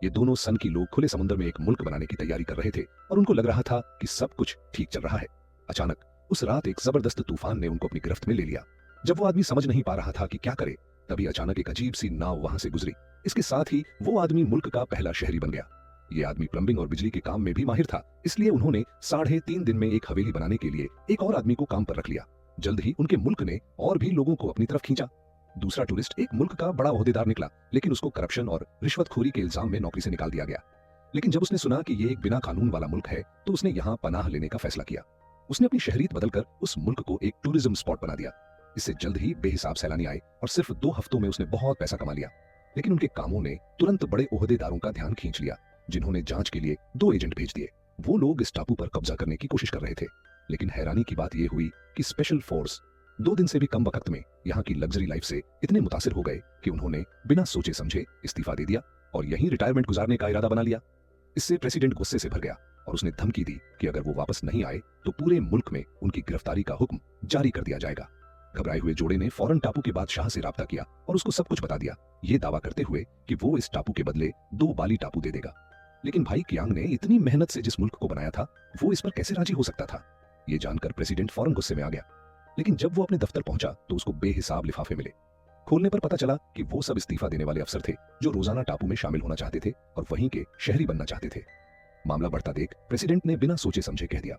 ये दोनों सन की लोग खुले समुद्र में एक मुल्क बनाने की तैयारी कर रहे थे और उनको लग रहा था कि सब कुछ ठीक चल रहा है। अचानक उस रात एक जबरदस्त तूफान ने उनको अपनी गिरफ्त में ले लिया। जब वो आदमी समझ नहीं पा रहा था कि क्या करे, तभी अचानक एक अजीब सी नाव वहां से गुजरी। इसके साथ ही वो आदमी मुल्क का पहला शहरी बन गया। ये आदमी प्लम्बिंग और बिजली के काम में भी माहिर था, इसलिए उन्होंने 3.5 दिन में एक हवेली बनाने के लिए एक और आदमी को काम पर रख लिया। जल्द ही उनके मुल्क ने और भी लोगों को अपनी तरफ खींचा। दूसरा टूरिस्ट एक मुल्क का बड़ा ओहदेदार निकला, लेकिन उसको करप्शन और रिश्वतखोरी के इल्जाम में नौकरी से निकाल दिया गया। लेकिन जब उसने सुना कि ये एक बिना कानून वाला मुल्क है, तो उसने यहाँ पनाह लेने का फैसला किया। उसने अपनी शहरियत बदलकर उस मुल्क को एक टूरिज्म स्पॉट बना दिया। इससे जल्द ही बेहिसाब सैलानी आए और सिर्फ 2 हफ्तों में उसने बहुत पैसा कमा लिया। लेकिन उनके कामों ने तुरंत बड़े ओहदेदारों का ध्यान खींच लिया, जिन्होंने जांच के लिए 2 एजेंट भेज दिए। वो लोग इस टापू पर कब्जा करने की कोशिश कर रहे थे। लेकिन हैरानी की बात यह हुई कि स्पेशल फोर्स 2 दिन से भी कम वक्त में यहाँ की लग्जरी लाइफ से इतने मुतासिर हो गए कि उन्होंने बिना सोचे समझे इस्तीफा दे दिया और यहीं रिटायरमेंट गुजारने का इरादा बना लिया। इससे प्रेसिडेंट गुस्से से भर गया और उसने धमकी दी कि अगर वो वापस नहीं आए तो पूरे मुल्क में उनकी गिरफ्तारी का हुक्म जारी कर दिया जाएगा। घबराए हुए जोड़े ने फौरन टापू के बादशाह से राब्ता किया और उसको सब कुछ बता दिया, ये दावा करते हुए कि वो इस टापू के बदले 2 बाली टापू दे देगा। लेकिन भाई कियांग ने इतनी मेहनत से जिस मुल्क को बनाया था, वो इस पर कैसे राजी हो सकता था? ये जानकर प्रेसिडेंट फौरन गुस्से में आ गया। लेकिन जब वो अपने दफ्तर पहुंचा तो उसको बेहिसाब लिफाफे मिले। खोलने पर पता चला कि वो सब इस्तीफा देने वाले अफसर थे जो रोजाना टापू में शामिल होना चाहते थे और वहीं के शहरी बनना चाहते थे। मामला बढ़ता देख प्रेसिडेंट ने बिना सोचे समझे कह दिया,